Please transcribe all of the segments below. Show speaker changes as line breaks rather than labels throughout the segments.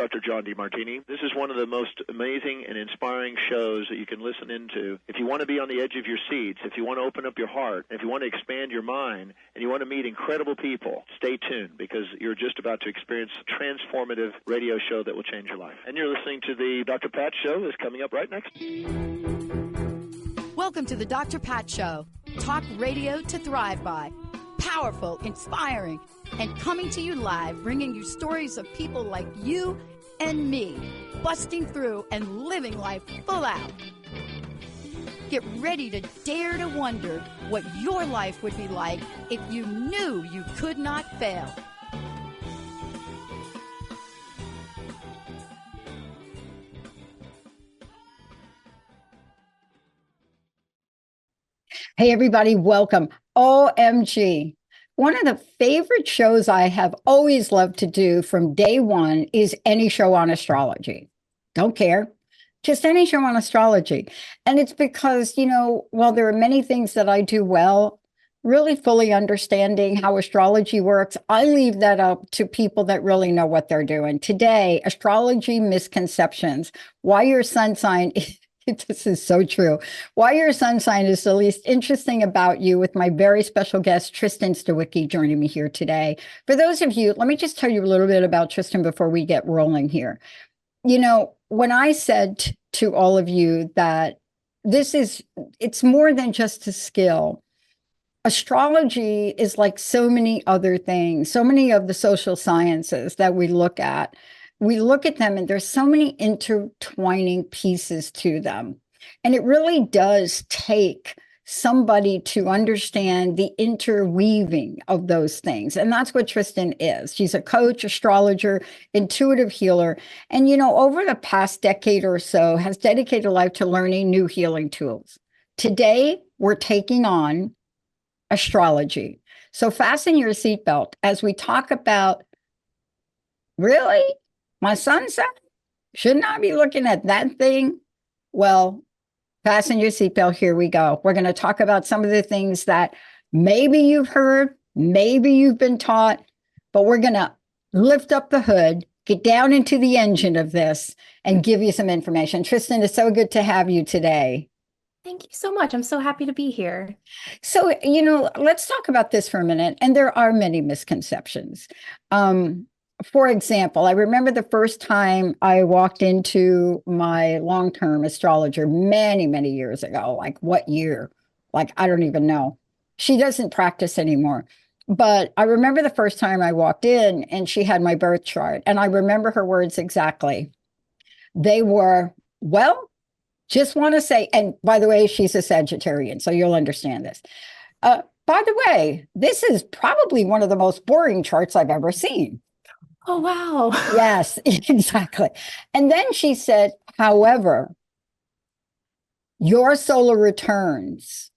Dr. John DeMartini. This is one of the most amazing and inspiring shows that you can listen into. If you want to be on the edge of your seats, if you want to open up your heart, if you want to expand your mind, and you want to meet incredible people, stay tuned because you're just about to experience a transformative radio show that will change your life. And you're listening to the Dr. Pat Show that's coming up right next.
Welcome to the Dr. Pat Show. Talk radio to thrive by. Powerful, inspiring, and coming to you live, bringing you stories of people like you and me, busting through and living life full out. Get ready to dare to wonder what your life would be like if you knew you could not fail.
Hey, everybody, welcome. OMG. One of the favorite shows I have always loved to do from day one is any show on astrology. Don't care. Just any show on astrology. And it's because, while there are many things that I do well, really fully understanding how astrology works, I leave that up to people that really know what they're doing. Today, astrology misconceptions, why your sun sign this is so true. Why your sun sign is the least interesting about you, with my very special guest, Tristen Stawicki, joining me here today. For those of you, let me just tell you a little bit about Tristen before we get rolling here. When I said to all of you that it's more than just a skill. Astrology is like so many other things, so many of the social sciences that we look at. We look at them and there's so many intertwining pieces to them. And it really does take somebody to understand the interweaving of those things. And that's what Tristen is. She's a coach, astrologer, intuitive healer. And, over the past decade or so has dedicated her life to learning new healing tools. Today, we're taking on astrology. So fasten your seatbelt as we talk about, really? My sun sign? Shouldn't I be looking at that thing? Well, fasten your seatbelt. Here we go. We're going to talk about some of the things that maybe you've heard, maybe you've been taught, but we're going to lift up the hood, get down into the engine of this, and give you some information. Tristen, it's so good to have you today.
Thank you so much. I'm so happy to be here.
So, let's talk about this for a minute. And there are many misconceptions. For example, I remember the first time I walked into my long-term astrologer many, many years ago. Like what year? Like, I don't even know. She doesn't practice anymore. But I remember the first time I walked in and she had my birth chart. And I remember her words exactly. They were, well, just want to say, and by the way, she's a Sagittarian, so you'll understand this. By the way, this is probably one of the most boring charts I've ever seen.
Oh, wow.
Yes, exactly. And then she said, however, your solar returns,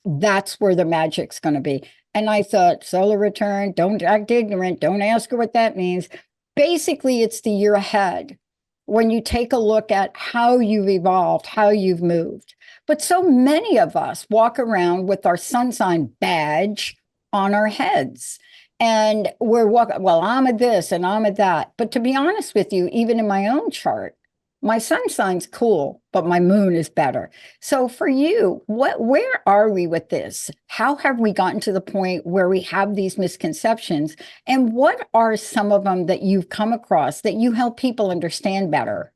that's where the magic's going to be. And I thought, solar return, don't act ignorant, don't ask her what that means. Basically, it's the year ahead when you take a look at how you've evolved, how you've moved. But so many of us walk around with our sun sign badge on our heads. And we're walking, well, I'm a this and I'm a that. But to be honest with you, even in my own chart, my sun sign's cool, but my moon is better. So for you, where are we with this? How have we gotten to the point where we have these misconceptions? And what are some of them that you've come across that you help people understand better?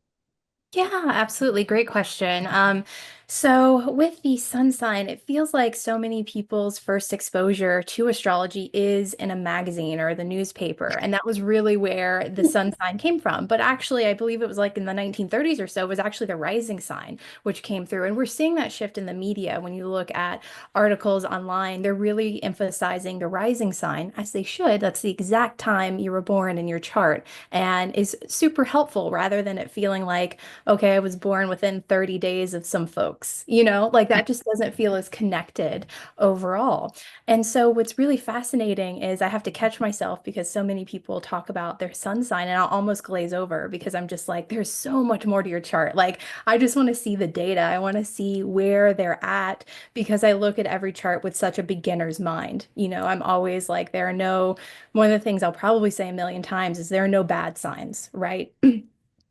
Yeah, absolutely. Great question. So with the sun sign, it feels like so many people's first exposure to astrology is in a magazine or the newspaper. And that was really where the sun sign came from. But actually, I believe it was like in the 1930s or so, was actually the rising sign, which came through. And we're seeing that shift in the media. When you look at articles online, they're really emphasizing the rising sign, as they should. That's the exact time you were born in your chart, and is super helpful rather than it feeling like, okay, I was born within 30 days of some folks. folks, like that just doesn't feel as connected overall. And so what's really fascinating is I have to catch myself because so many people talk about their sun sign and I'll almost glaze over because I'm just like, there's so much more to your chart. Like, I just want to see the data. I want to see where they're at because I look at every chart with such a beginner's mind. I'm always like, one of the things I'll probably say a million times is there are no bad signs, right?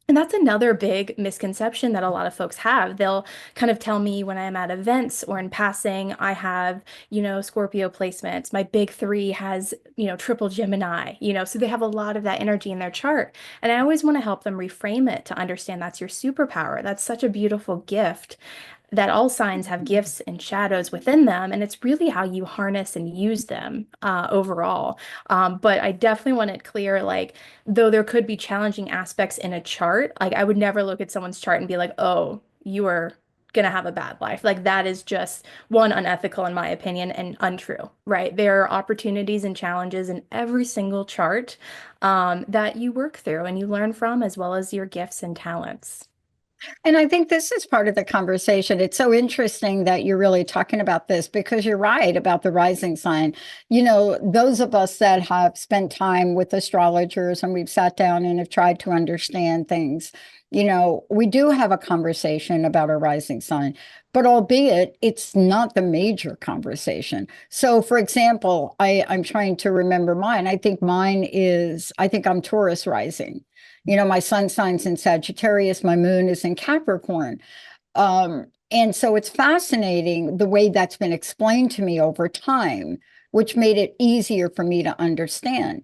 And that's another big misconception that a lot of folks have. They'll kind of tell me when I'm at events or in passing, I have, Scorpio placements. My big three has, triple Gemini, so they have a lot of that energy in their chart. And I always want to help them reframe it to understand that's your superpower. That's such a beautiful gift that all signs have gifts and shadows within them, and it's really how you harness and use them overall. But I definitely want it clear, like, though there could be challenging aspects in a chart, like I would never look at someone's chart and be like, oh, you are gonna have a bad life. Like that is just one, unethical in my opinion and untrue, right? There are opportunities and challenges in every single chart that you work through and you learn from, as well as your gifts and talents.
And I think this is part of the conversation. It's so interesting that you're really talking about this because you're right about the rising sign. Those of us that have spent time with astrologers and we've sat down and have tried to understand things, we do have a conversation about a rising sign, but albeit it's not the major conversation. So, for example, I'm trying to remember mine. I think I'm Taurus rising. My sun sign's in Sagittarius, my moon is in Capricorn. And so it's fascinating the way that's been explained to me over time, which made it easier for me to understand.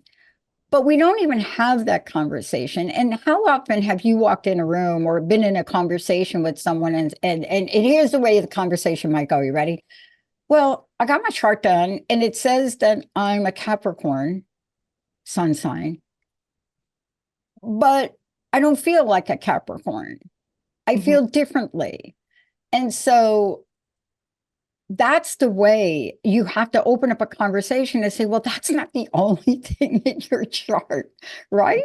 But we don't even have that conversation. And how often have you walked in a room or been in a conversation with someone and here's the way the conversation might go. You ready? Well, I got my chart done and it says that I'm a Capricorn sun sign, but I don't feel like a Capricorn. I feel differently. And so that's the way you have to open up a conversation and say, well, that's not the only thing in your chart, right?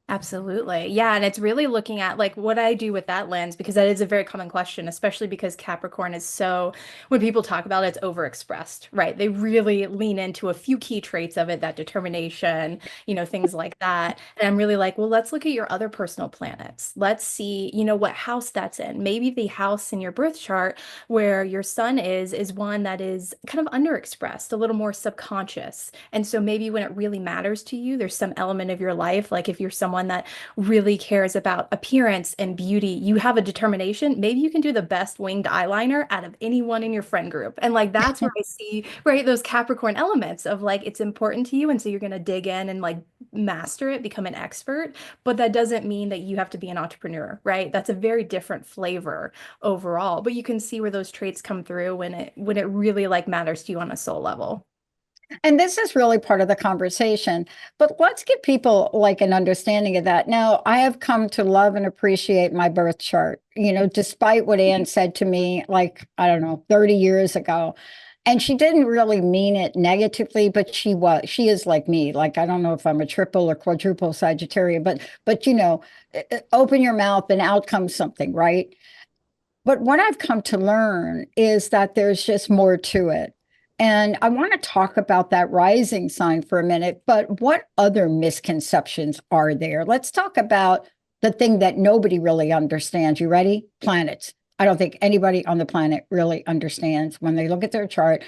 Absolutely. Yeah. And it's really looking at like what I do with that lens, because that is a very common question, especially because Capricorn is so, when people talk about it, it's overexpressed, right? They really lean into a few key traits of it, that determination, things like that. And I'm really like, well, let's look at your other personal planets. Let's see, what house that's in. Maybe the house in your birth chart where your sun is one that is kind of underexpressed, a little more subconscious. And so maybe when it really matters to you, there's some element of your life, like if you're someone that really cares about appearance and beauty, you have a determination, maybe you can do the best winged eyeliner out of anyone in your friend group. And like that's where I see, right, those Capricorn elements of like it's important to you. And so you're going to dig in and like master it, become an expert. But that doesn't mean that you have to be an entrepreneur, right? That's a very different flavor overall. But you can see where those traits come through when it really like matters to you on a soul level.
And this is really part of the conversation, but let's give people like an understanding of that. Now, I have come to love and appreciate my birth chart, despite what Anne said to me, like, I don't know, 30 years ago. And she didn't really mean it negatively, but she is like me. Like, I don't know if I'm a triple or quadruple Sagittarius, but open your mouth and out comes something, right? But what I've come to learn is that there's just more to it. And I want to talk about that rising sign for a minute, but what other misconceptions are there? Let's talk about the thing that nobody really understands. You ready? Planets. I don't think anybody on the planet really understands when they look at their chart.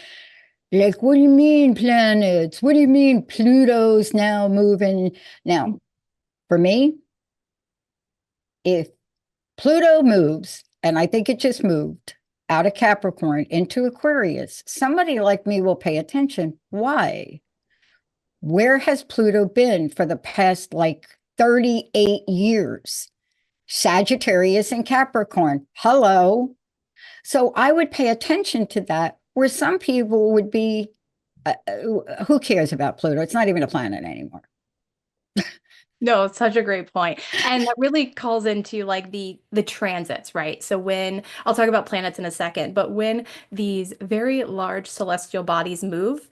Like, what do you mean planets? What do you mean Pluto's now moving? Now, for me, if Pluto moves, and I think it just moved, out of Capricorn into Aquarius, somebody like me will pay attention. Why? Where has Pluto been for the past like 38 years? Sagittarius and Capricorn. Hello. So I would pay attention to that, where some people would be, who cares about Pluto? It's not even a planet anymore.
No, it's such a great point. And that really calls into like the transits, right? So when I'll talk about planets in a second, but when these very large celestial bodies move,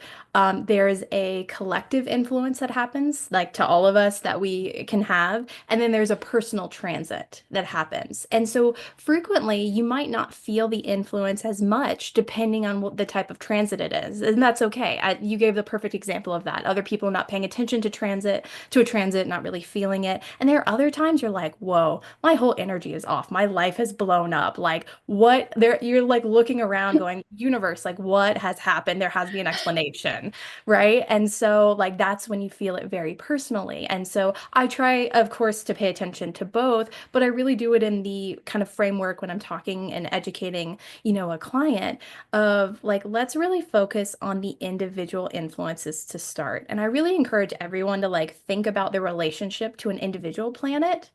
there's a collective influence that happens, like to all of us that we can have, and then there's a personal transit that happens. And so frequently you might not feel the influence as much depending on what the type of transit it is. And that's okay. You gave the perfect example of that. Other people not paying attention to a transit, not really feeling it. And there are other times you're like, whoa, my whole energy is off. My life has blown up. Like, what there, you're like looking around going, universe, like, what has happened? There has to be an explanation, right? And so, like, that's when you feel it very personally. And so, I try, of course, to pay attention to both, but I really do it in the kind of framework when I'm talking and educating, a client of like, let's really focus on the individual influences to start. And I really encourage everyone to like think about their relationship to an individual planet,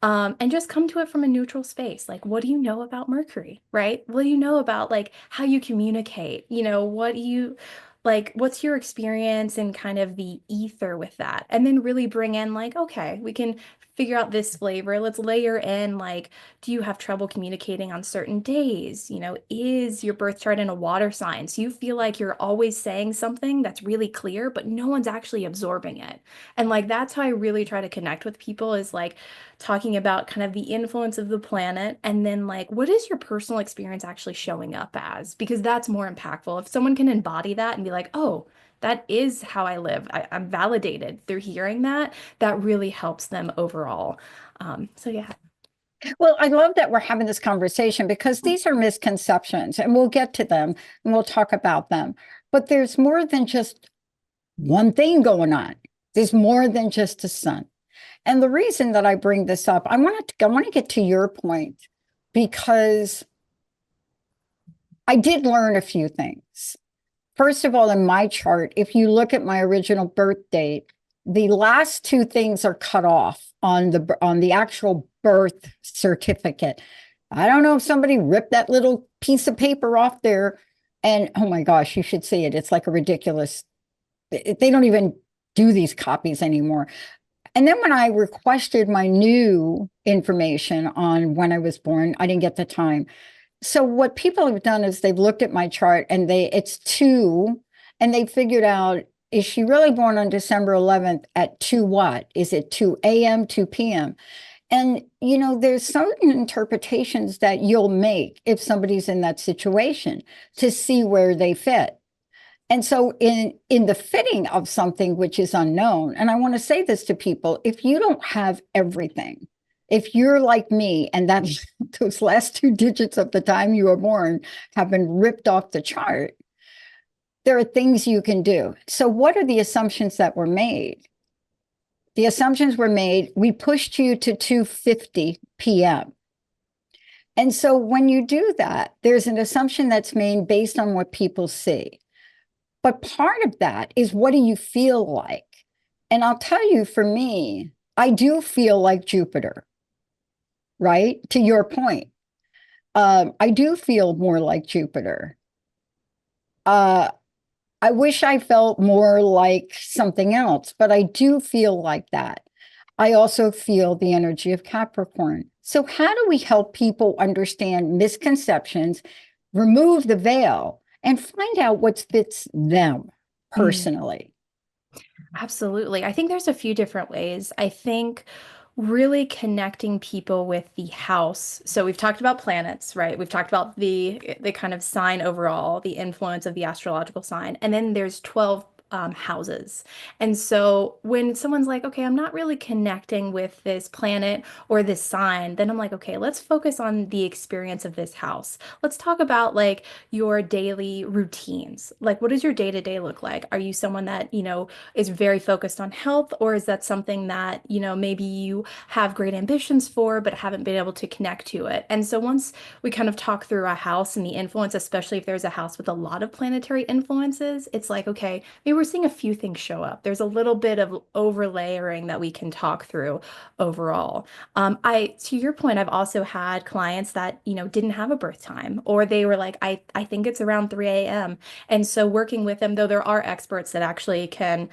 and just come to it from a neutral space. Like, what do you know about Mercury, right? What do you know about like how you communicate? What do you like, what's your experience and kind of the ether with that? And then really bring in like, okay, we can figure out this flavor. Let's layer in like, do you have trouble communicating on certain days? Is your birth chart in a water sign? So you feel like you're always saying something that's really clear, but no one's actually absorbing it. And like, that's how I really try to connect with people is like talking about kind of the influence of the planet. And then like, what is your personal experience actually showing up as? Because that's more impactful. If someone can embody that and be like, oh, that is how I live. I'm validated through hearing that. That really helps them overall. So yeah.
Well, I love that we're having this conversation because these are misconceptions and we'll get to them and we'll talk about them. But there's more than just one thing going on. There's more than just the sun. And the reason that I bring this up, I want to get to your point because I did learn a few things. First of all, in my chart, if you look at my original birth date, the last two things are cut off on the actual birth certificate. I don't know if somebody ripped that little piece of paper off there, and oh my gosh, you should see it. It's like a ridiculous. They don't even do these copies anymore. And then when I requested my new information on when I was born, I didn't get the time. So what people have done is they've looked at my chart and it's 2, and they figured out, is she really born on December 11th at 2 what? Is it 2 a.m., 2 p.m.? And, there's certain interpretations that you'll make if somebody's in that situation to see where they fit. And so in the fitting of something which is unknown, and I want to say this to people, if you don't have everything, if you're like me and that those last 2 digits of the time you were born have been ripped off the chart, there are things you can do. So what are the assumptions that were made? The assumptions were made, we pushed you to 2:50 p.m. And so when you do that, there's an assumption that's made based on what people see. But part of that is, what do you feel like? And I'll tell you, for me, I do feel like Jupiter, right? To your point. I do feel more like Jupiter. I wish I felt more like something else, but I do feel like that. I also feel the energy of Capricorn. So how do we help people understand misconceptions, remove the veil, and find out what fits them personally?
Absolutely. I think there's a few different ways. I think really connecting people with the house. So we've talked about planets, right? We've talked about the kind of sign overall, the influence of the astrological sign. And then there's 12 houses. And so when someone's like, okay, I'm not really connecting with this planet or this sign, then I'm like, okay, let's focus on the experience of this house. Let's talk about like your daily routines. Like, what does your day-to-day look like? Are you someone that, is very focused on health, or is that something that, maybe you have great ambitions for, but haven't been able to connect to it? And so once we kind of talk through a house and the influence, especially if there's a house with a lot of planetary influences, it's like, okay, maybe we're seeing a few things show up. There's a little bit of overlayering that we can talk through overall. To your point, I've also had clients that, didn't have a birth time, or they were like, I think it's around 3 a.m. And so working with them, though there are experts that actually can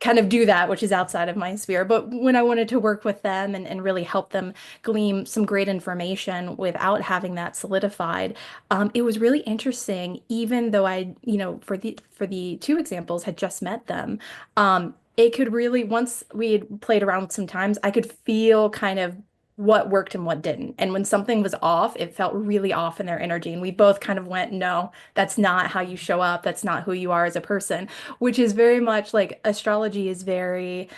kind of do that, which is outside of my sphere. But when I wanted to work with them and really help them glean some great information without having that solidified, it was really interesting, even though I, for the two examples, had just met them. It could really, once we had played around sometimes, I could feel kind of what worked and what didn't. And when something was off, it felt really off in their energy. And we both kind of went, no, that's not how you show up. That's not who you are as a person, which is very much like astrology is very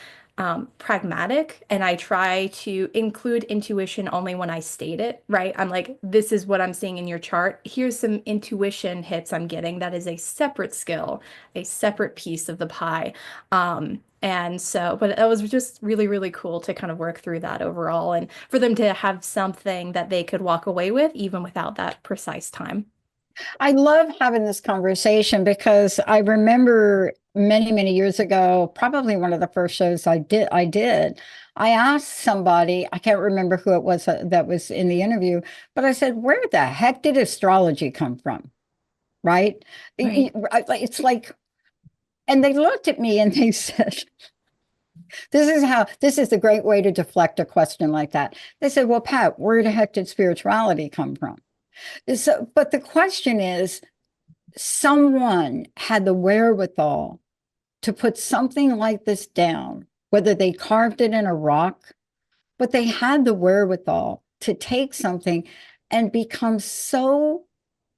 pragmatic. And I try to include intuition only when I state it, right? I'm like, this is what I'm seeing in your chart. Here's some intuition hits I'm getting. That is a separate skill, a separate piece of the pie. And so, but it was just really, really cool to kind of work through that overall and for them to have something that they could walk away with, even without that precise time.
I love having this conversation because I remember many, many years ago, probably one of the first shows I asked somebody, I can't remember who it was that was in the interview, but I said, where the heck did astrology come from? Right?
Right.
It's like, and they looked at me and they said, this is the great way to deflect a question like that. They said, well, Pat, where the heck did spirituality come from? So, but the question is, someone had the wherewithal to put something like this down, whether they carved it in a rock, but they had the wherewithal to take something and become so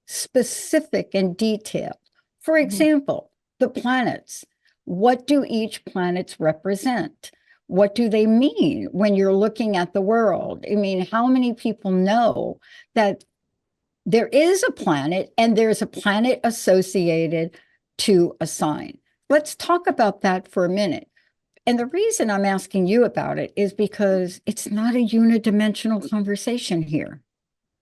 specific and detailed. For example, the planets. What do each planets represent? What do they mean when you're looking at the world? I mean, how many people know that there is a planet and there's a planet associated to a sign? Let's talk about that for a minute. And the reason I'm asking you about it is because it's not a unidimensional conversation here.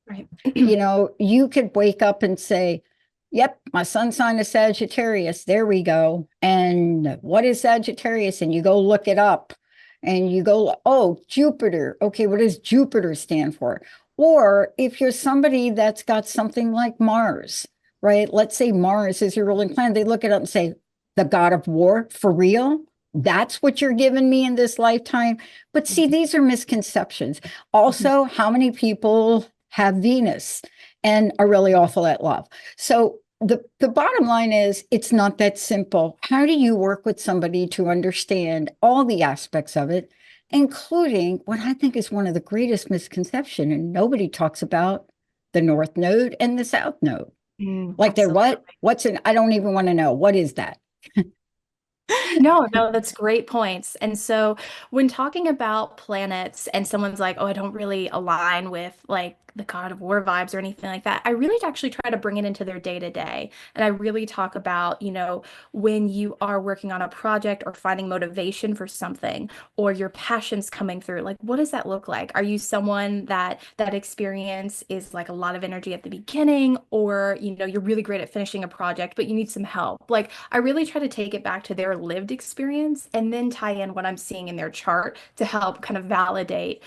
Right.
You could wake up and say, yep, my sun sign is Sagittarius. There we go. And what is Sagittarius? And you go look it up and you go, oh, Jupiter. Okay, what does Jupiter stand for? Or if you're somebody that's got something like Mars, right? Let's say Mars is your ruling planet. They look it up and say, the god of war, for real? That's what you're giving me in this lifetime. But see, these are misconceptions. Also, how many people have Venus and are really awful at love? So the bottom line is, it's not that simple. How do you work with somebody to understand all the aspects of it, including what I think is one of the greatest misconceptions, and nobody talks about the North Node and the South Node. Like they're
Absolutely.
what's I don't even want to know. What is that?
No, that's great points. And so when talking about planets and someone's like, oh, I don't really align with like the God of War vibes or anything like that, I really actually try to bring it into their day to day. And I really talk about, when you are working on a project or finding motivation for something or your passions coming through, like what does that look like? Are you someone that experience is like a lot of energy at the beginning, or you're really great at finishing a project, but you need some help? Like I really try to take it back to their lived experience and then tie in what I'm seeing in their chart to help kind of validate,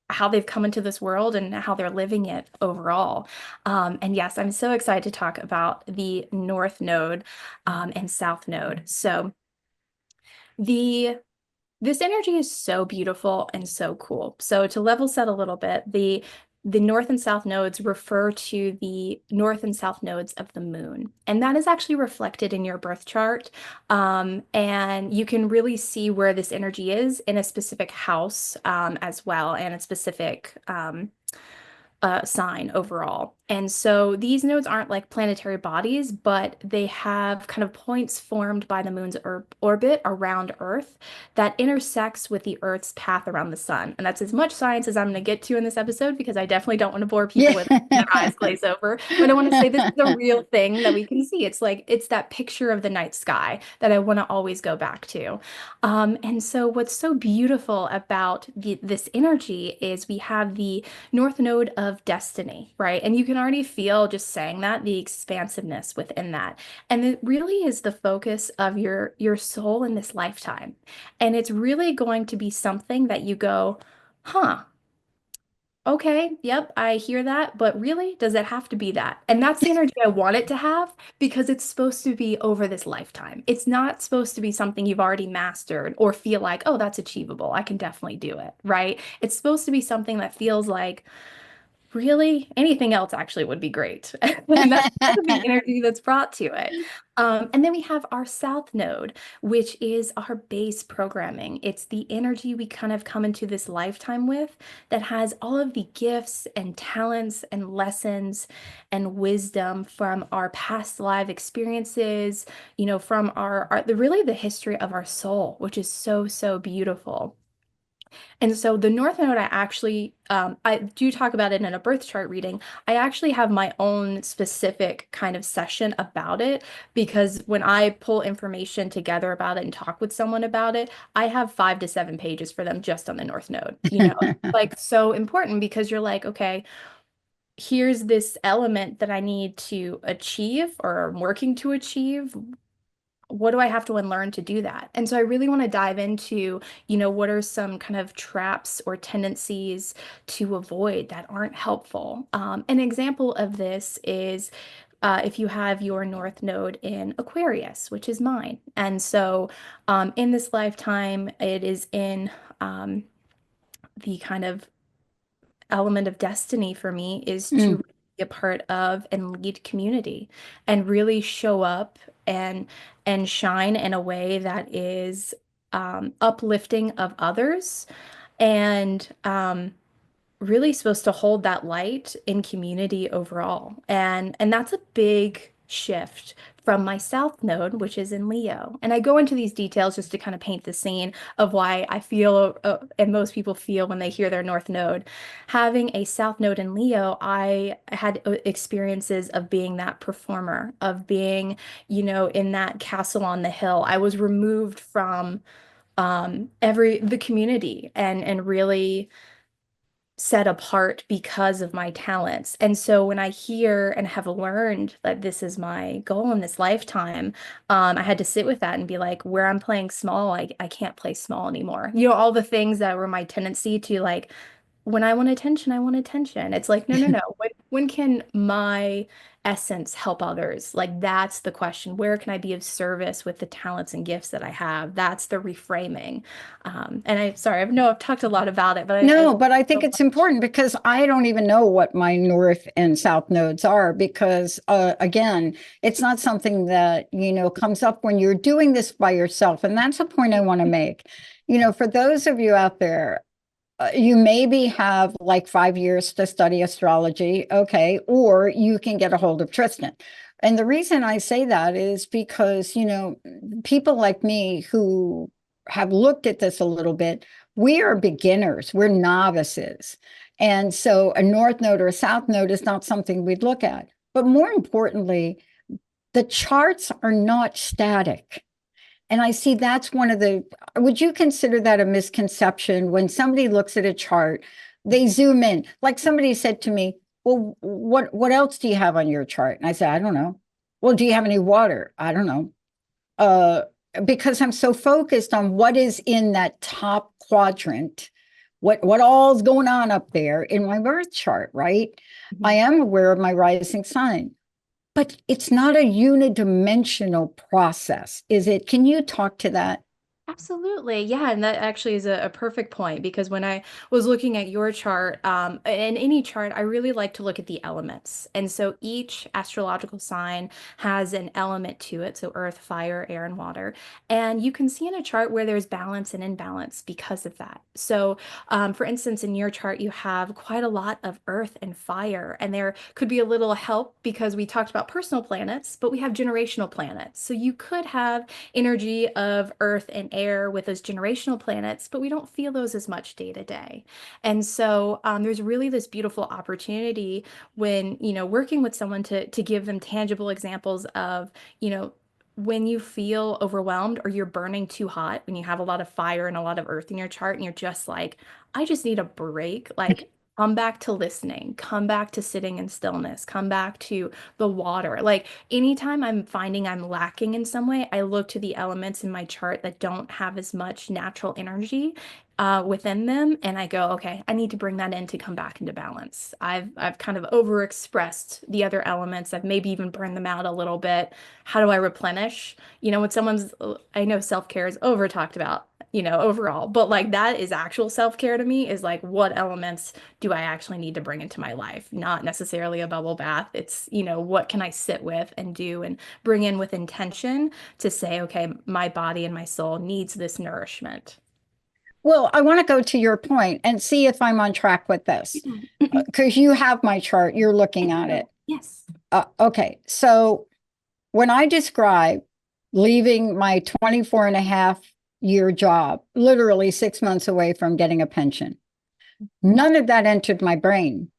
how they've come into this world and how they're living it overall. And yes, I'm so excited to talk about the North Node and South Node. So this energy is so beautiful and so cool. So to level set a little bit, the north and south nodes refer to the north and south nodes of the moon. And that is actually reflected in your birth chart. And you can really see where this energy is in a specific house as well, and a specific sign overall. And so these nodes aren't like planetary bodies, but they have kind of points formed by the moon's orbit around Earth that intersects with the Earth's path around the sun. And that's as much science as I'm going to get to in this episode, because I definitely don't want to bore people with their eyes glaze over. But I want to say this is a real thing that we can see. It's that picture of the night sky that I want to always go back to. And so what's so beautiful about this energy is we have the North Node of destiny, right? And you can already feel, just saying that, the expansiveness within that. And it really is the focus of your soul in this lifetime. And it's really going to be something that you go, huh, Okay, yep, I hear that, but really, does it have to be that? And that's the energy I want it to have because it's supposed to be over this lifetime. It's not supposed to be something you've already mastered or feel like, oh, that's achievable. I can definitely do it, right? It's supposed to be something that feels like, really, anything else actually would be great. And that's kind of the energy that's brought to it. And then we have our South Node, which is our base programming. It's the energy we kind of come into this lifetime with that has all of the gifts and talents and lessons and wisdom from our past life experiences, from really the history of our soul, which is so, so beautiful. And so the North Node, I do talk about it in a birth chart reading. I actually have my own specific kind of session about it because when I pull information together about it and talk with someone about it, I have 5 to 7 pages for them just on the North Node. Like so important because you're like, okay, here's this element that I need to achieve or I'm working to achieve. What do I have to unlearn to do that? And so I really want to dive into, what are some kind of traps or tendencies to avoid that aren't helpful. An example of this is if you have your North Node in Aquarius, which is mine. And so in this lifetime, it is in the kind of element of destiny for me is to
Mm,
be a part of and lead community and really show up and shine in a way that is uplifting of others and really supposed to hold that light in community overall. And that's a big shift from my South Node, which is in Leo. And I go into these details just to kind of paint the scene of why I feel, and most people feel when they hear their North Node. Having a South Node in Leo, I had experiences of being that performer, of being, in that castle on the hill. I was removed from the community and really set apart because of my talents. And so when I hear and have learned that this is my goal in this lifetime, I had to sit with that and be like, where I'm playing small, I can't play small anymore. All the things that were my tendency to like when I want attention, I want attention. It's like, no, no, no. When can my essence help others? Like, that's the question. Where can I be of service with the talents and gifts that I have? That's the reframing. And sorry, I know I've talked a lot about it, but
no, but I think it's important because I don't even know what my North and South nodes are because, again, it's not something that, comes up when you're doing this by yourself. And that's a point I want to make. For those of you out there, you maybe have like 5 years to study astrology, okay, or you can get a hold of Tristen. And the reason I say that is because, people like me who have looked at this a little bit, we are beginners, we're novices. And so a North Node or a South Node is not something we'd look at. But more importantly, the charts are not static. And I see that's would you consider that a misconception when somebody looks at a chart, they zoom in? Like somebody said to me, well, what else do you have on your chart? And I said, I don't know. Well, do you have any water? I don't know. Uh, because I'm so focused on what is in that top quadrant, what all's going on up there in my birth chart, right? I am aware of my rising sign. But it's not a unidimensional process, is it? Can you talk to that?
Absolutely. Yeah. And that actually is a perfect point because when I was looking at your chart, in any chart, I really like to look at the elements. And so each astrological sign has an element to it. So earth, fire, air, and water. And you can see in a chart where there's balance and imbalance because of that. So, for instance, in your chart, you have quite a lot of earth and fire. And there could be a little help because we talked about personal planets, but we have generational planets. So you could have energy of earth and air with those generational planets, but we don't feel those as much day to day. And so there's really this beautiful opportunity when, working with someone to give them tangible examples of, when you feel overwhelmed or you're burning too hot, when you have a lot of fire and a lot of earth in your chart and you're just like, I just need a break. Like, come back to listening, come back to sitting in stillness, come back to the water. Like anytime I'm finding I'm lacking in some way, I look to the elements in my chart that don't have as much natural energy within them, and I go, okay, I need to bring that in to come back into balance. I've kind of overexpressed the other elements. I've maybe even burned them out a little bit. How do I replenish? You know, when someone's, I know self-care is over talked about, you know, overall, but like that is actual self-care to me, is like, what elements do I actually need to bring into my life? Not necessarily a bubble bath. It's, you know, what can I sit with and do and bring in with intention to say, okay, my body and my soul needs this nourishment.
Well, I want to go to your point and see if I'm on track with this, because you have my chart, you're looking at it.
Yes.
Okay. So when I describe leaving my 24 and a half year job, literally 6 months away from getting a pension, none of that entered my brain.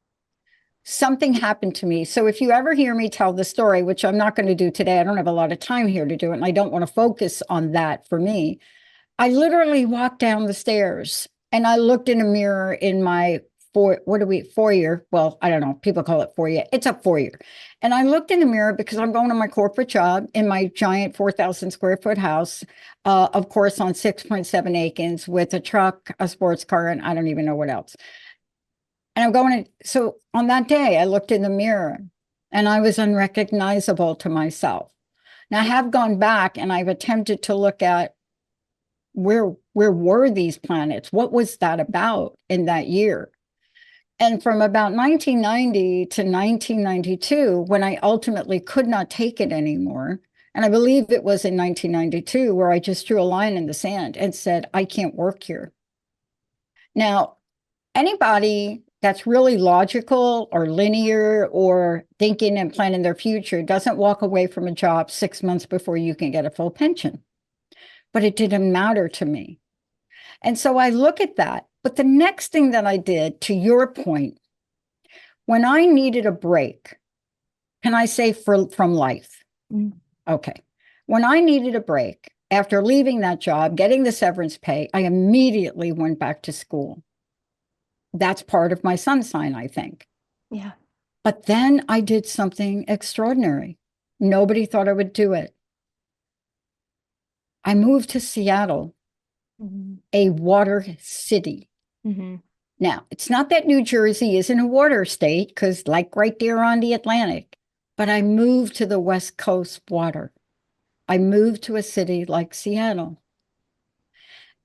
Something happened to me. So if you ever hear me tell the story, which I'm not going to do today, I don't have a lot of time here to do it, and I don't want to focus on that for me. I literally walked down the stairs and I looked in a mirror in my foyer. Well, I don't know. People call it foyer. It's a foyer. And I looked in the mirror because I'm going to my corporate job in my giant 4,000 square foot house, of course, on 6.7 acres with a truck, a sports car, and I don't even know what else. And I'm going to, so on that day, I looked in the mirror and I was unrecognizable to myself. Now I have gone back and I've attempted to look at where were these planets? What was that about in that year? And from about 1990 to 1992, when I ultimately could not take it anymore, and I believe it was in 1992 where I just drew a line in the sand and said, I can't work here. Now, anybody that's really logical or linear or thinking and planning their future doesn't walk away from a job 6 months before you can get a full pension. But it didn't matter to me. And so I look at that. But the next thing that I did, to your point, when I needed a break, can I say from life? Okay. When I needed a break, after leaving that job, getting the severance pay, I immediately went back to school. That's part of my sun sign, I think.
Yeah.
But then I did something extraordinary. Nobody thought I would do it. I moved to Seattle, a water city. Now, it's not that New Jersey isn't a water state, because like right there on the Atlantic, but I moved to the West Coast water. I moved to a city like Seattle.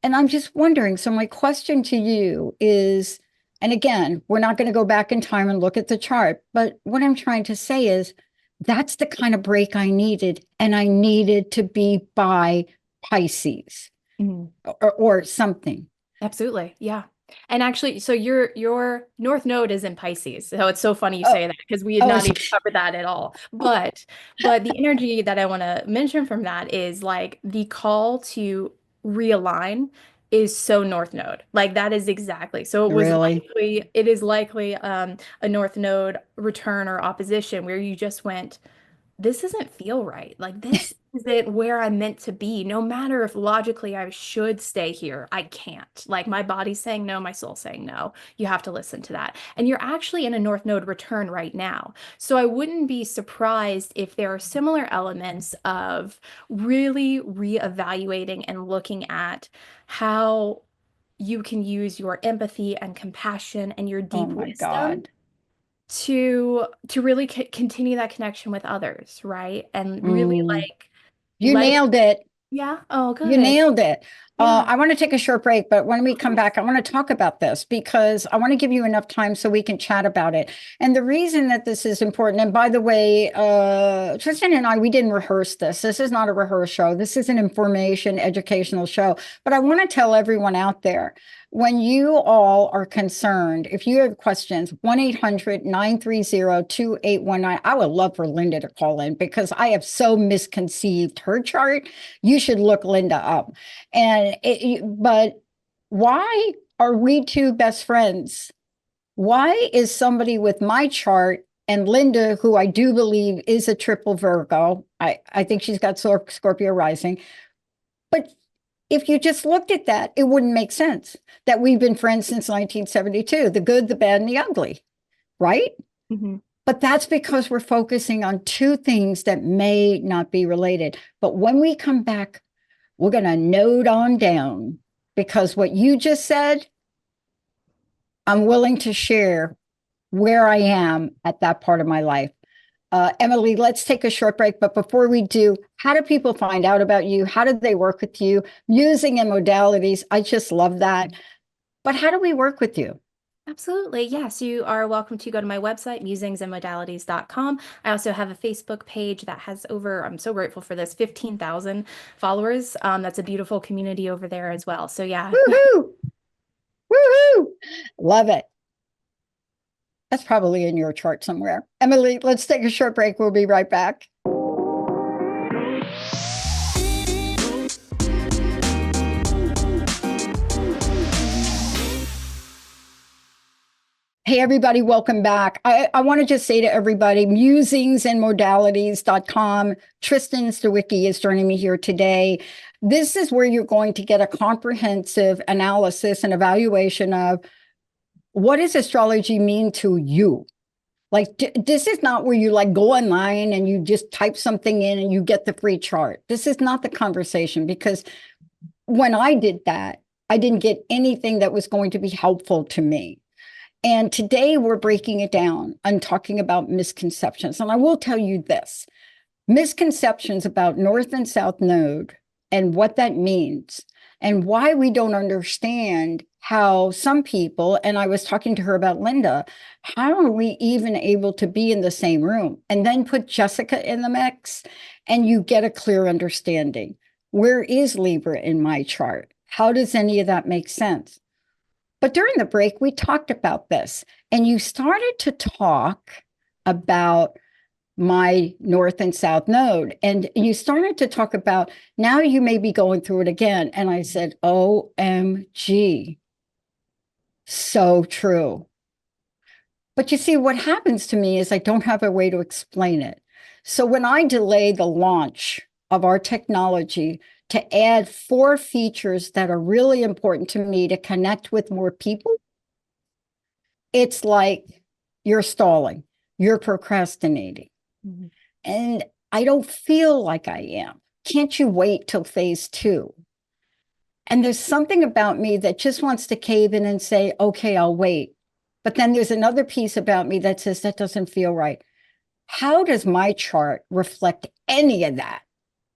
And I'm just wondering, so my question to you is, and again, we're not going to go back in time and look at the chart, but what I'm trying to say is that's the kind of break I needed, and I needed to be by Pisces or something.
Absolutely. Yeah. And actually, so your North Node is in Pisces. So it's so funny you say that, because we had not even covered that at all. But the energy that I want to mention from that is like the call to realign is so North Node. Like that is exactly. So it is likely a North Node return or opposition where you just went, this doesn't feel right. Like this isn't where I'm meant to be. No matter if logically I should stay here, I can't. Like my body's saying no, my soul's saying no. You have to listen to that. And you're actually in a North Node return right now. So I wouldn't be surprised if there are similar elements of really reevaluating and looking at how you can use your empathy and compassion and your deep wisdom to really continue that connection with others, right? And really
you nailed it.
Yeah. Oh, good.
You nailed it.
Yeah.
I want to take a short break, but when we come back, I want to talk about this because I want to give you enough time so we can chat about it. And the reason that this is important, and by the way, Tristen and I, we didn't rehearse this. This is not a rehearse show. This is an information, educational show. But I want to tell everyone out there, when you all are concerned, if you have questions, 1-800-930-2819. I would love for Linda to call in because I have so misconceived her chart. You should look Linda up. But why are we two best friends? Why is somebody with my chart and Linda, who I do believe is a triple Virgo, I think she's got Scorpio rising, but if you just looked at that, it wouldn't make sense that we've been friends since 1972, the good, the bad, and the ugly, right?
Mm-hmm.
But that's because we're focusing on two things that may not be related. But when we come back, we're going to note on down, because what you just said, I'm willing to share where I am at that part of my life. Emily, let's take a short break. But before we do, how do people find out about you? How do they work with you? Musing and modalities. I just love that. But how do we work with you?
Absolutely. Yes, you are welcome to go to my website, musingsandmodalities.com. I also have a Facebook page that has over, I'm so grateful for this, 15,000 followers. That's a beautiful community over there as well. So yeah.
Woohoo! Woohoo! Love it. That's probably in your chart somewhere. Emily, let's take a short break. We'll be right back. Hey, everybody, welcome back. I want to just say to everybody, musingsandmodalities.com. Tristen Stawicki is joining me here today. This is where you're going to get a comprehensive analysis and evaluation of what does astrology mean to you? Like, this is not where you like go online and you just type something in and you get the free chart. This is not the conversation, because when I did that, I didn't get anything that was going to be helpful to me. And today we're breaking it down and talking about misconceptions. And I will tell you this, misconceptions about North and South Node and what that means and why we don't understand how some people, and I was talking to her about Linda, how are we even able to be in the same room? And then put Jessica in the mix and you get a clear understanding. Where is Libra in my chart? How does any of that make sense? But during the break, we talked about this, and you started to talk about my North and South Node, and you started to talk about now you may be going through it again. And I said, OMG, so true. But you see, what happens to me is I don't have a way to explain it. So when I delay the launch of our technology to add 4 features that are really important to me to connect with more people, it's like you're stalling, you're procrastinating. Mm-hmm. And I don't feel like I am. Can't you wait till phase 2? And there's something about me that just wants to cave in and say, okay, I'll wait. But then there's another piece about me that says that doesn't feel right. How does my chart reflect any of that?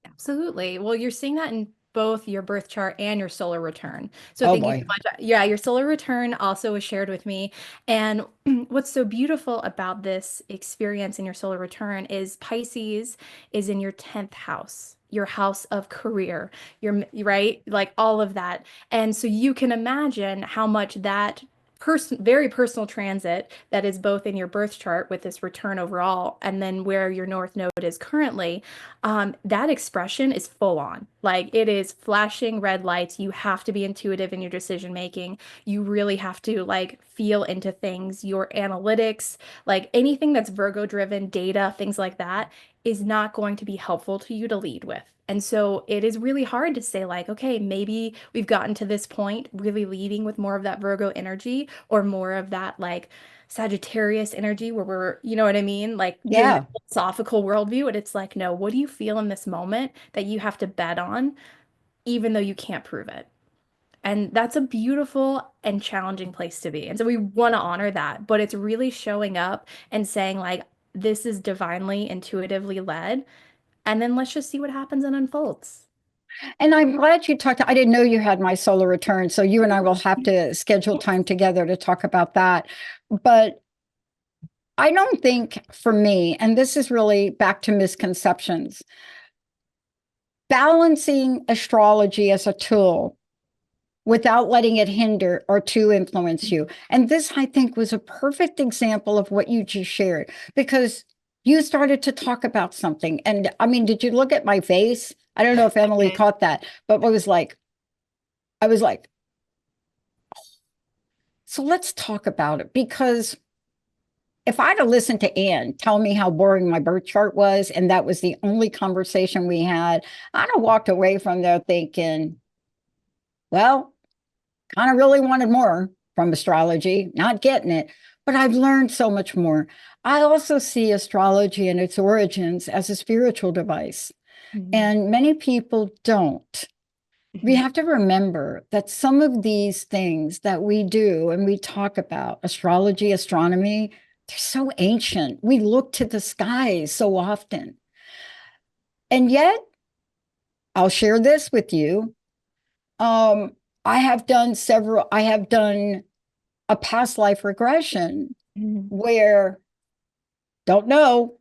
Absolutely. Well, you're seeing that in both your birth chart and your solar return. So
Oh,
thank you
boy.
so much. Yeah, your solar return also was shared with me. And what's so beautiful about this experience in your solar return is Pisces is in your 10th house, your house of career, your right, like all of that. And so you can imagine how much that very personal transit that is both in your birth chart with this return overall and then where your north node is currently, that expression is full on. Like it is flashing red lights. You have to be intuitive in your decision making. You really have to like feel into things. Your analytics, like anything that's Virgo driven, data, things like that is not going to be helpful to you to lead with. And so it is really hard to say like, okay, maybe we've gotten to this point really leading with more of that Virgo energy or more of that like Sagittarius energy where we're, you know what I mean? Like doing
Yeah.
the philosophical worldview. And it's like, no, what do you feel in this moment that you have to bet on, even though you can't prove it? And that's a beautiful and challenging place to be. And so we want to honor that, but it's really showing up and saying like, this is divinely, intuitively led. And then let's just see what happens and unfolds.
And I'm glad you talked. I didn't know you had my solar return. So you and I will have to schedule time together to talk about that. But I don't think for me, and this is really back to misconceptions, balancing astrology as a tool without letting it hinder or to influence you. And this, I think, was a perfect example of what you just shared, because you started to talk about something. And I mean, did you look at my face? I don't know if Emily caught that, but I was like, so let's talk about it. Because if I'd have listened to Anne tell me how boring my birth chart was, and that was the only conversation we had, I'd have walked away from there thinking, Well, kind of really wanted more from astrology, not getting it, but I've learned so much more. I also see astrology and its origins as a spiritual device, and many people don't. We have to remember that some of these things that we do and we talk about, astrology, astronomy, they're so ancient. We look to the skies so often. And yet, I'll share this with you. I have done a past life regression where, don't know.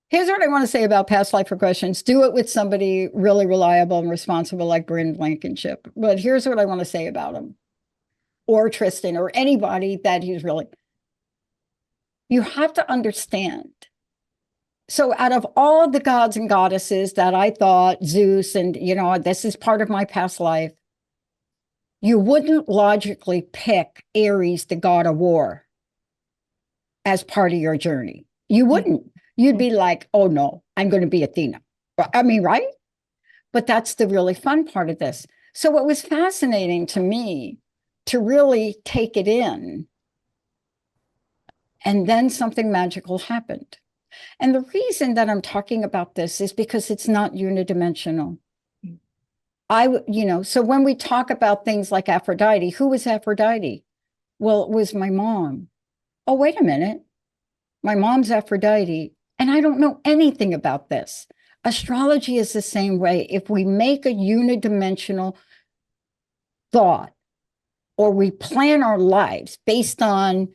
Here's what I want to say about past life regressions. Do it with somebody really reliable and responsible like Bryn Blankenship. But here's what I want to say about him, or Tristen, or anybody that he's really. You have to understand. So out of all the gods and goddesses that I thought, Zeus, and, this is part of my past life, you wouldn't logically pick Aries, the god of war, as part of your journey. You wouldn't. You'd be like, oh no, I'm going to be Athena. I mean, right? But that's the really fun part of this. So it was fascinating to me to really take it in. And then something magical happened. And the reason that I'm talking about this is because it's not unidimensional. So when we talk about things like Aphrodite, who was Aphrodite? Well, it was my mom. Oh, wait a minute. My mom's Aphrodite, and I don't know anything about this. Astrology is the same way. If we make a unidimensional thought, or we plan our lives based on,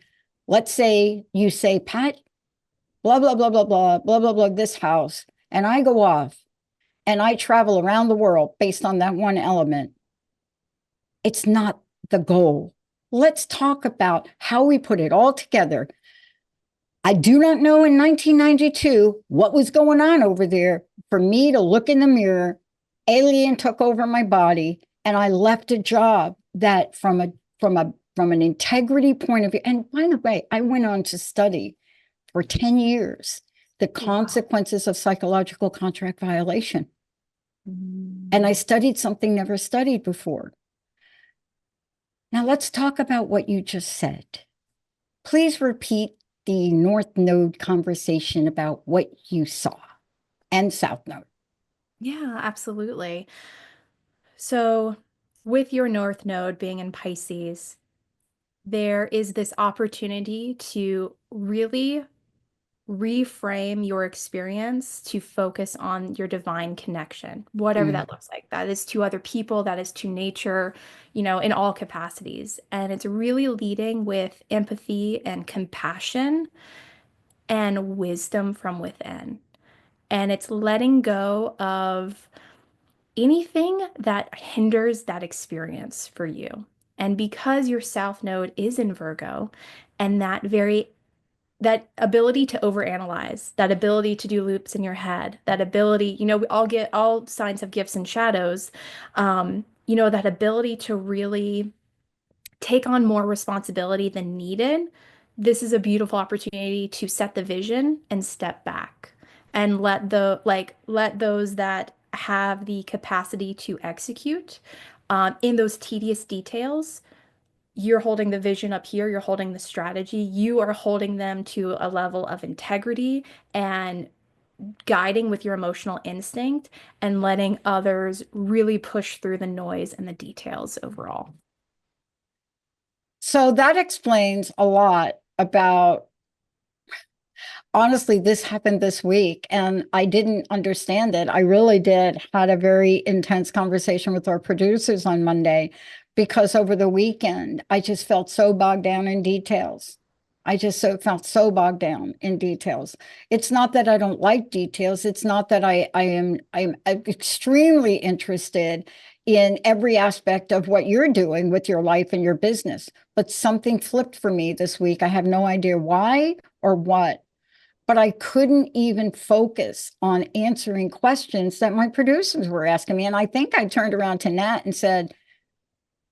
let's say you say, Pat, blah, blah, blah, blah, blah, blah, blah, blah, this house, and I go off and I travel around the world based on that one element. It's not the goal. Let's talk about how we put it all together. I do not know in 1992 what was going on over there for me to look in the mirror, alien took over my body, and I left a job that from an integrity point of view. And by the way, I went on to study for 10 years the consequences of psychological contract violation. And I studied something never studied before. Now let's talk about what you just said. Please repeat the North Node conversation about what you saw, and South Node.
Yeah, absolutely. So with your North Node being in Pisces, there is this opportunity to really reframe your experience to focus on your divine connection, whatever that looks like. That is to other people, that is to nature, in all capacities. And it's really leading with empathy and compassion and wisdom from within. And it's letting go of anything that hinders that experience for you. And because your South Node is in Virgo, and that ability to overanalyze, that ability to do loops in your head, that ability, we all get all signs of gifts and shadows, that ability to really take on more responsibility than needed. This is a beautiful opportunity to set the vision and step back and let those that have the capacity to execute in those tedious details. You're holding the vision up here, you're holding the strategy, you are holding them to a level of integrity and guiding with your emotional instinct and letting others really push through the noise and the details overall.
So that explains a lot about, honestly, this happened this week and I didn't understand it. I really did. Had a very intense conversation with our producers on Monday because over the weekend, I just felt so bogged down in details. Felt so bogged down in details. It's not that I don't like details. It's not that I'm extremely interested in every aspect of what you're doing with your life and your business. But something flipped for me this week. I have no idea why or what, but I couldn't even focus on answering questions that my producers were asking me. And I think I turned around to Nat and said,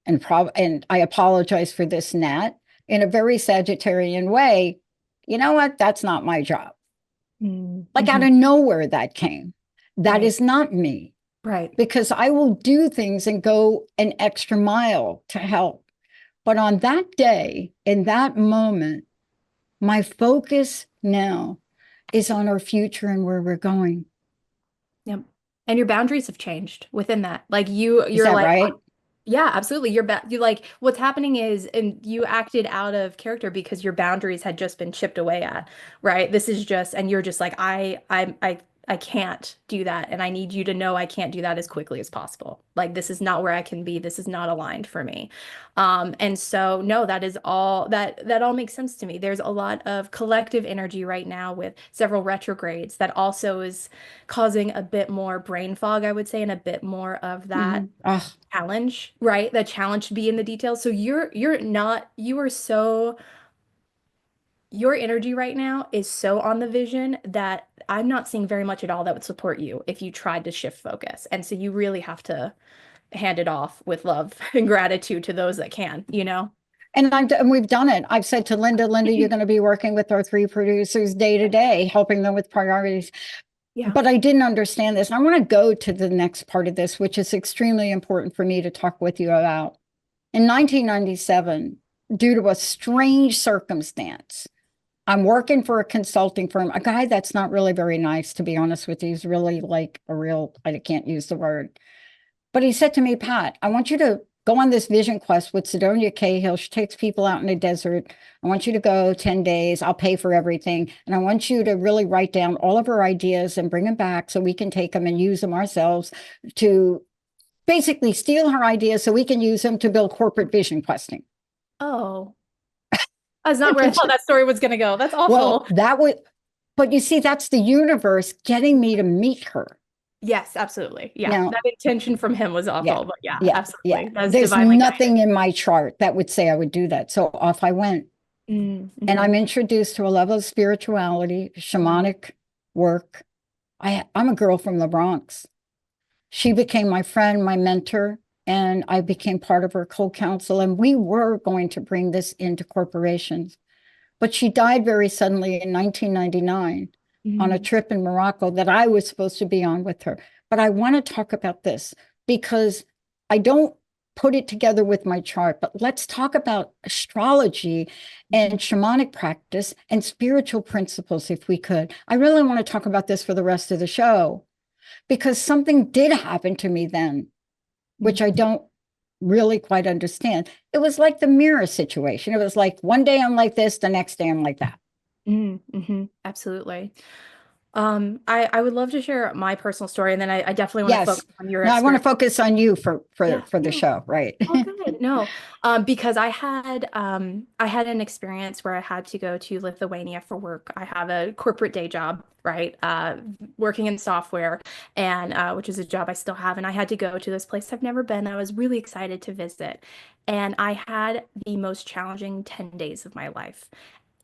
and I apologize for this, Nat, in a very Sagittarian way, you know what? That's not my job. Like out of nowhere that came. That is not me.
Right.
because I will do things and go an extra mile to help. But on that day, in that moment, my focus now is on our future and where we're going.
Yep. And your boundaries have changed within that. Like
Is
you're
that
like,
right?
yeah, absolutely. You like what's happening is, and you acted out of character because your boundaries had just been chipped away at, right? This is just, and you're just like, I can't do that, and I need you to know I can't do that as quickly as possible. Like this is not where I can be. This is not aligned for me. And so no, that is all that all makes sense to me. There's a lot of collective energy right now with several retrogrades that also is causing a bit more brain fog, I would say, and a bit more of that
Oh,
challenge, right? The challenge to be in the details. So you're not you are so your energy right now is so on the vision that I'm not seeing very much at all that would support you if you tried to shift focus. And so you really have to hand it off with love and gratitude to those that can, you know?
and we've done it. I've said to Linda, you're going to be working with our three producers day to day, helping them with priorities.
Yeah.
But I didn't understand this. I want to go to the next part of this, which is extremely important for me to talk with you about. In 1997, due to a strange circumstance, I'm working for a consulting firm, a guy that's not really very nice, to be honest with you. He's really like a real, I can't use the word. But he said to me, Pat, I want you to go on this vision quest with Sidonia Cahill. She takes people out in the desert. I want you to go 10 days. I'll pay for everything. And I want you to really write down all of her ideas and bring them back so we can take them and use them ourselves to basically steal her ideas so we can use them to build corporate vision questing.
Oh, that's not where I thought that story was going to go. That's awful.
Well, that would, but you see, that's the universe getting me to meet her.
Yes, absolutely. Yeah.
Now,
That intention from him was
yeah,
awful, but yeah,
yeah, yeah.
absolutely. That's
There's
divinely
nothing
guided.
in my chart that would say I would do that. So off I went. And
Mm-hmm.
I'm introduced to a level of spirituality, shamanic work. I'm a girl from the Bronx. She became my friend, my mentor, and I became part of her co-counsel. And we were going to bring this into corporations. But she died very suddenly in 1999 on a
Mm-hmm.
trip in Morocco that I was supposed to be on with her. But I want to talk about this because I don't put it together with my chart, but let's talk about astrology and shamanic practice and spiritual principles if we could. I really want to talk about this for the rest of the show because something did happen to me then, which I don't really quite understand. It was like the mirror situation. It was like one day I'm like this, the next day I'm like that.
Mm-hmm. Absolutely. I would love to share my personal story, and then I definitely want to
Yes.
focus on your
No, I want to
experience.
focus on you for
Yeah,
for the
yeah.
show, right?
Oh, good. No, because I had an experience where I had to go to Lithuania for work. I have a corporate day job, right? Working in software, and which is a job I still have. And I had to go to this place I've never been. I was really excited to visit, and I had the most challenging 10 days of my life.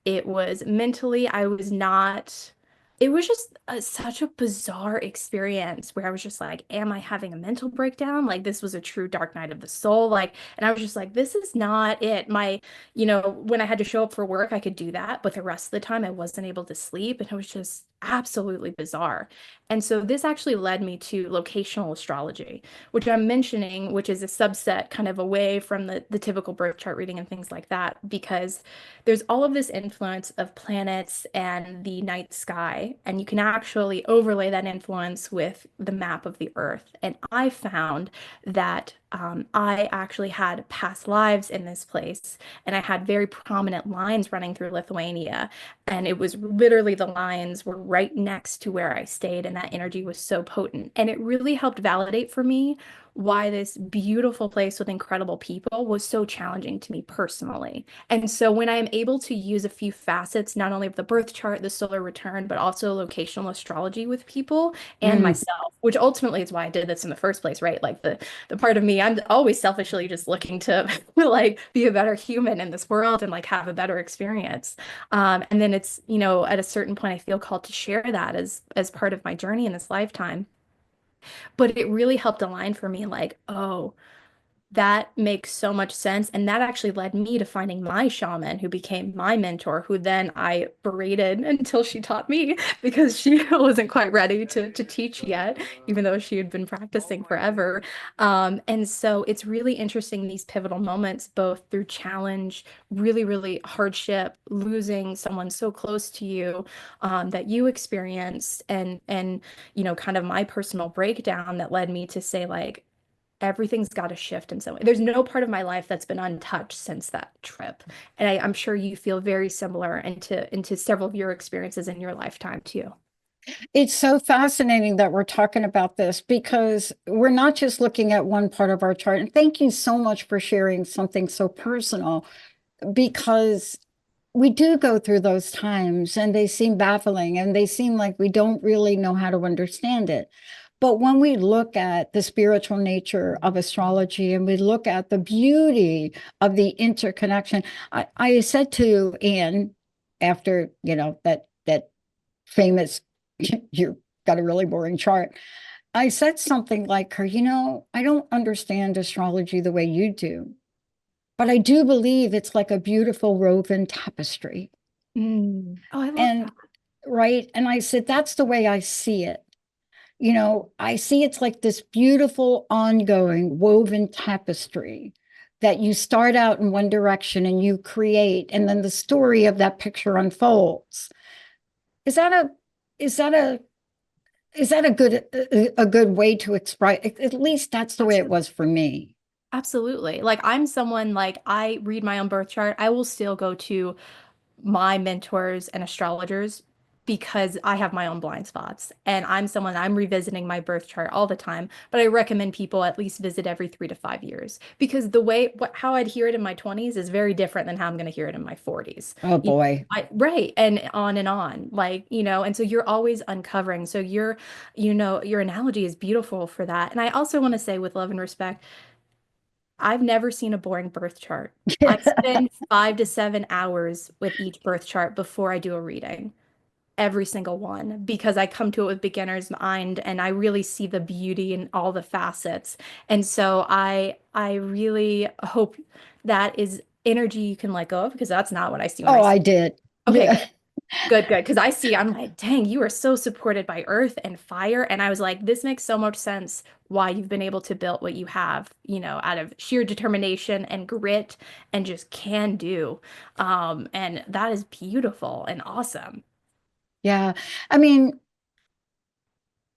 It was mentally, I was not, it was just such a bizarre experience where I was just like, am I having a mental breakdown? Like, this was a true dark night of the soul. Like, and I was just like, this is not it. When I had to show up for work, I could do that, but the rest of the time I wasn't able to sleep. And it was just absolutely bizarre. And so this actually led me to locational astrology, which I'm mentioning, which is a subset kind of away from the typical birth chart reading and things like that, because there's all of this influence of planets and the night sky, and you can actually overlay that influence with the map of the Earth. And I found that I actually had past lives in this place, and I had very prominent lines running through Lithuania. And it was literally the lines were right next to where I stayed, and that energy was so potent. And it really helped validate for me why this beautiful place with incredible people was so challenging to me personally. And so when I am able to use a few facets, not only of the birth chart, the solar return, but also locational astrology with people and
Mm.
myself, which ultimately is why I did this in the first place, right? Like the part of me, I'm always selfishly just looking to like be a better human in this world and like have a better experience. And then it's, at a certain point, I feel called to share that as part of my journey in this lifetime. But it really helped align for me, like, oh, That makes so much sense. And that actually led me to finding my shaman who became my mentor, who then I berated until she taught me because she wasn't quite ready to teach yet, even though she had been practicing forever. And so it's really interesting these pivotal moments, both through challenge, really, really hardship, losing someone so close to you that you experienced, and kind of my personal breakdown that led me to say like, everything's got to shift in some way. There's no part of my life that's been untouched since that trip. And I'm sure you feel very similar into several of your experiences in your lifetime too.
It's so fascinating that we're talking about this because we're not just looking at one part of our chart. And thank you so much for sharing something so personal, because we do go through those times and they seem baffling and they seem like we don't really know how to understand it. But when we look at the spiritual nature of astrology and we look at the beauty of the interconnection, I said to Anne after, that famous, you got a really boring chart. I said something like her, I don't understand astrology the way you do, but I do believe it's like a beautiful woven tapestry.
Oh, I love
And
that.
right. And I said, that's the way I see it. I see it's like this beautiful, ongoing woven tapestry that you start out in one direction and you create, and then the story of that picture unfolds. Is that a is that a is that a good way to express? At least that's the way it
Absolutely.
was for me.
Absolutely. Like I'm someone like I read my own birth chart. I will still go to my mentors and astrologers because I have my own blind spots. And I'm revisiting my birth chart all the time, but I recommend people at least visit every 3 to 5 years because how I'd hear it in my 20s is very different than how I'm going to hear it in my 40s.
Oh
You know,
boy.
right. And on, like, and so you're always uncovering. So your analogy is beautiful for that. And I also want to say with love and respect, I've never seen a boring birth chart. I spend 5 to 7 hours with each birth chart before I do a reading, every single one, because I come to it with beginner's mind and I really see the beauty in all the facets. And so I really hope that is energy you can let go of because that's not what I see when I
Oh,
see.
I did.
Okay,
Yeah.
good. Good, good. Because I'm like, dang, you are so supported by earth and fire. And I was like, this makes so much sense why you've been able to build what you have, out of sheer determination and grit and just can do. And that is beautiful and awesome.
Yeah. I mean,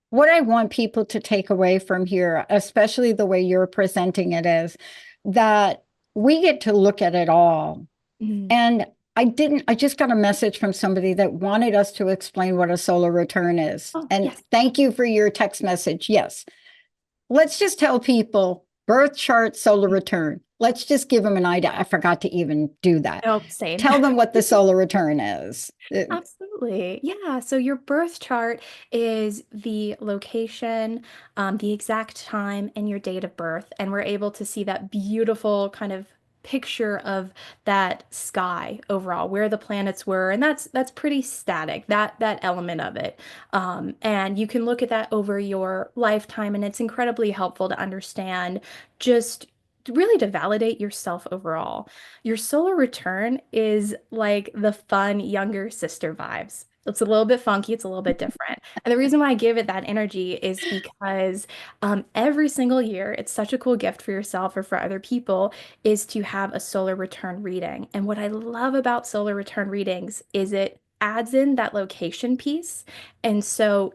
what I want people to take away from here, especially the way you're presenting it, is that we get to look at it all.
Mhm.
And I just got a message from somebody that wanted us to explain what a solar return is.
Oh,
And
yes.
thank you for your text message. Yes. Let's just tell people birth chart, solar return. Let's just give them an idea. I forgot to even do that.
Oh, same.
Tell them what the solar return is.
Absolutely. Yeah. So your birth chart is the location, the exact time, and your date of birth. And we're able to see that beautiful kind of picture of that sky overall, where the planets were. And that's pretty static, that element of it. And you can look at that over your lifetime, and it's incredibly helpful to understand just really to validate yourself overall. Your solar return is like the fun younger sister vibes. It's a little bit funky, it's a little bit different. And the reason why I give it that energy is because every single year, it's such a cool gift for yourself or for other people, is to have a solar return reading. And what I love about solar return readings is it adds in that location piece. And so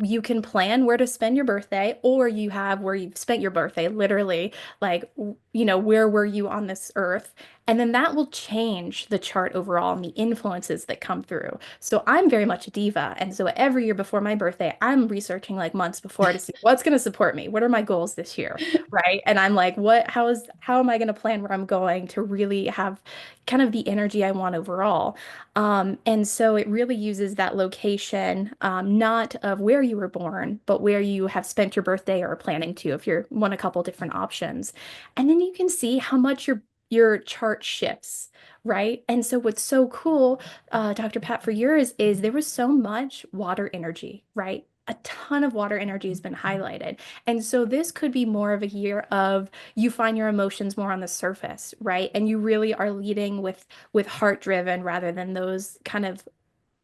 you can plan where to spend your birthday, or you have where you've spent your birthday, literally, like, where were you on this earth? And then that will change the chart overall and the influences that come through. So I'm very much a diva. And so every year before my birthday, I'm researching like months before to see what's going to support me. What are my goals this year? Right. And I'm like, how am I going to plan where I'm going to really have kind of the energy I want overall? And so it really uses that location, not of where you were born, but where you have spent your birthday or are planning to, if you're one a couple different options. And then you can see how much your chart shifts, right? And so what's so cool, Dr. Pat, for yours is there was so much water energy, right? a ton of water energy has been highlighted. And so this could be more of a year of you find your emotions more on the surface, right? And you really are leading with heart driven rather than those kind of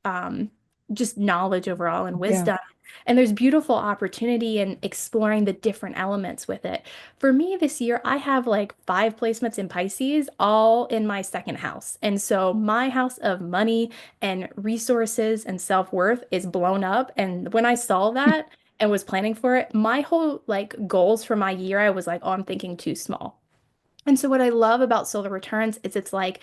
um, just knowledge overall and
Yeah.
wisdom. And there's beautiful opportunity in exploring the different elements with it. For me this year, I have like 5 placements in Pisces, all in my second house. And so my house of money and resources and self-worth is blown up. And when I saw that and was planning for it, my whole like goals for my year, I was like, oh, I'm thinking too small. And so what I love about solar returns is it's like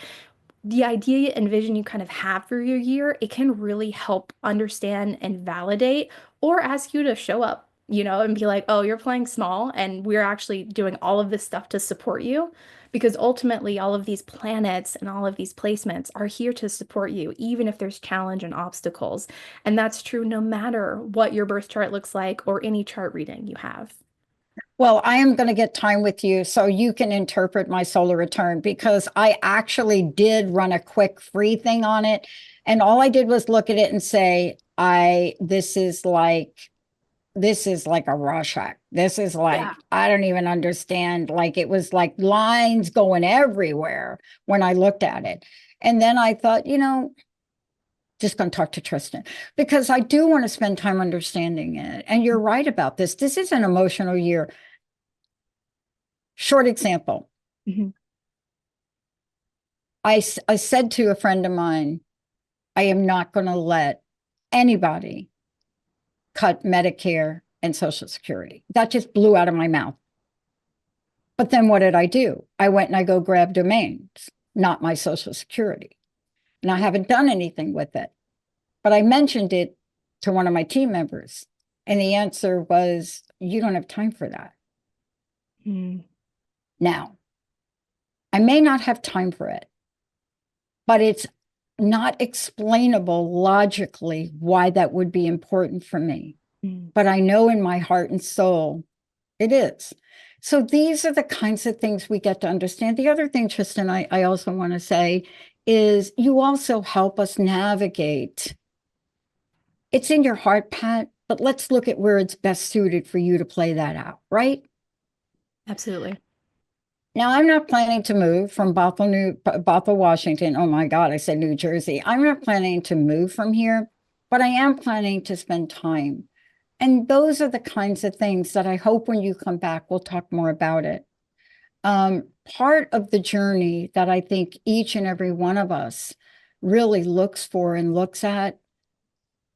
the idea and vision you kind of have for your year, it can really help understand and validate or ask you to show up, and be like, oh, you're playing small and we're actually doing all of this stuff to support you. Because ultimately, all of these planets and all of these placements are here to support you, even if there's challenge and obstacles. And that's true no matter what your birth chart looks like or any chart reading you have.
Well, I am going to get time with you so you can interpret my solar return, because I actually did run a quick free thing on it. And all I did was look at it and say, this is like a Rorschach. This is like,
Yeah.
I don't even understand. Like, it was like lines going everywhere when I looked at it. And then I thought, just going to talk to Tristen, because I do want to spend time understanding it. And you're right about this. This is an emotional year. Short example.
Mhm.
I said to a friend of mine, I am not going to let anybody cut Medicare and Social Security. That just blew out of my mouth. But then what did I do? I went and I go grab domains, not my Social Security. And I haven't done anything with it. But I mentioned it to one of my team members. And the answer was, you don't have time for that.
Mm.
Now, I may not have time for it, but it's not explainable logically why that would be important for me.
Mm.
But I know in my heart and soul it is. So these are the kinds of things we get to understand. The other thing, Tristen, I also want to say is you also help us navigate. It's in your heart, Pat, but let's look at where it's best suited for you to play that out, right?
Absolutely.
Now, I'm not planning to move from Bothell, Washington. Oh my God, I said New Jersey. I'm not planning to move from here, but I am planning to spend time. And those are the kinds of things that I hope when you come back, we'll talk more about it. Part of the journey that I think each and every one of us really looks for and looks at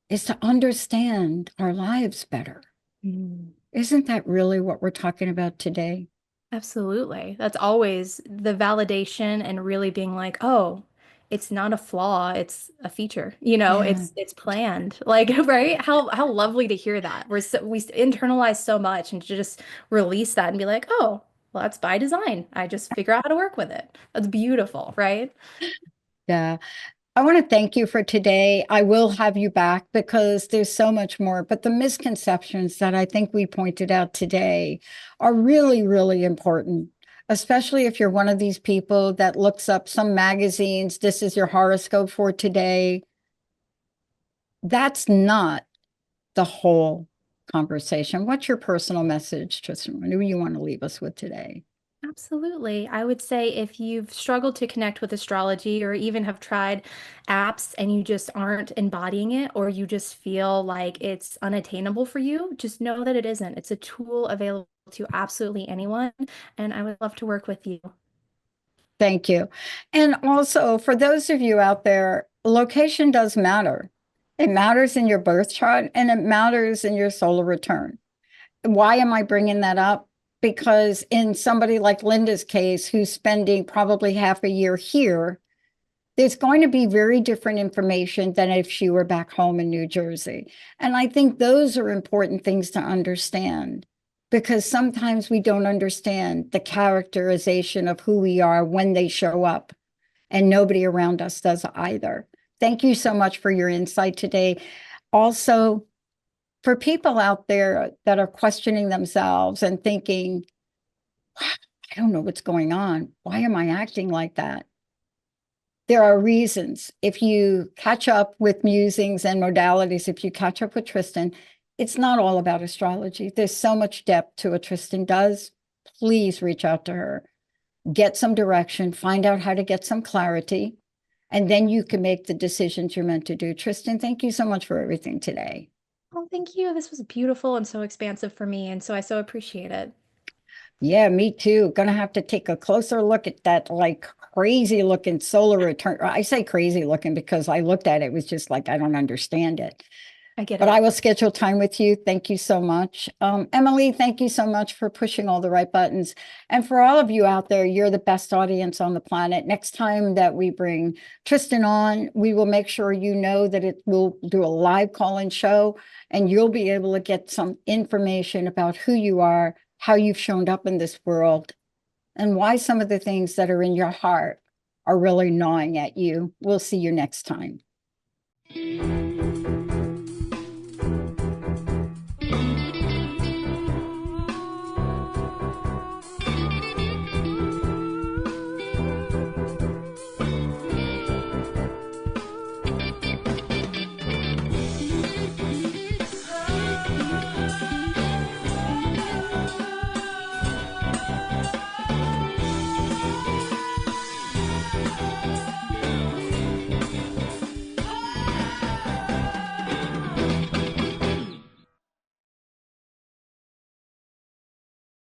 is to understand our lives better.
Mm.
Isn't that really what we're talking about today?
Absolutely. That's always the validation and really being like, oh, it's not a flaw, it's a feature.
Yeah.
It's planned. Like, right? How lovely to hear that. We internalize so much and to just release that and be like, oh, well, that's by design. I just figure out how to work with it. That's beautiful, right?
Yeah. I want to thank you for today. I will have you back because there's so much more, but the misconceptions that I think we pointed out today are really, really important, especially if you're one of these people that looks up some magazines. This is your horoscope for today. That's not the whole conversation. What's your personal message, Tristan? What do you want to leave us with today?
Absolutely. I would say if you've struggled to connect with astrology or even have tried apps and you just aren't embodying it or you just feel like it's unattainable for you, just know that it isn't. It's a tool available to absolutely anyone, and I would love to work with you.
Thank you. And also, for those of you out there, location does matter. It matters in your birth chart and it matters in your solar return. Why am I bringing that up? Because in somebody like Linda's case, who's spending probably half a year here, there's going to be very different information than if she were back home in New Jersey. And I think those are important things to understand, because sometimes we don't understand the characterization of who we are when they show up, and nobody around us does either. Thank you so much for your insight today. Also, for people out there that are questioning themselves and thinking, wow, I don't know what's going on. Why am I acting like that? There are reasons. If you catch up with musings and modalities, if you catch up with Tristen, It's not all about astrology. There's so much depth to what Tristen does. Please reach out to her, get some direction, find out how to get some clarity, and then you can make the decisions you're meant to do. Tristen, thank you so much for everything today.
Oh, thank you. This was beautiful and so expansive for me, and so I so appreciate it.
Yeah, me too. Gonna have to take a closer look at that like crazy looking solar return. I say crazy looking because I looked at it, it was just like, I don't understand it.
I get
But
it.
I will schedule time with you. Thank you so much. Emily, thank you so much for pushing all the right buttons. And for all of you out there, you're the best audience on the planet. Next time that we bring Tristen on, we will make sure you know that it will do a live call-in show, and you'll be able to get some information about who you are, how you've shown up in this world, and why some of the things that are in your heart are really gnawing at you. We'll see you next time.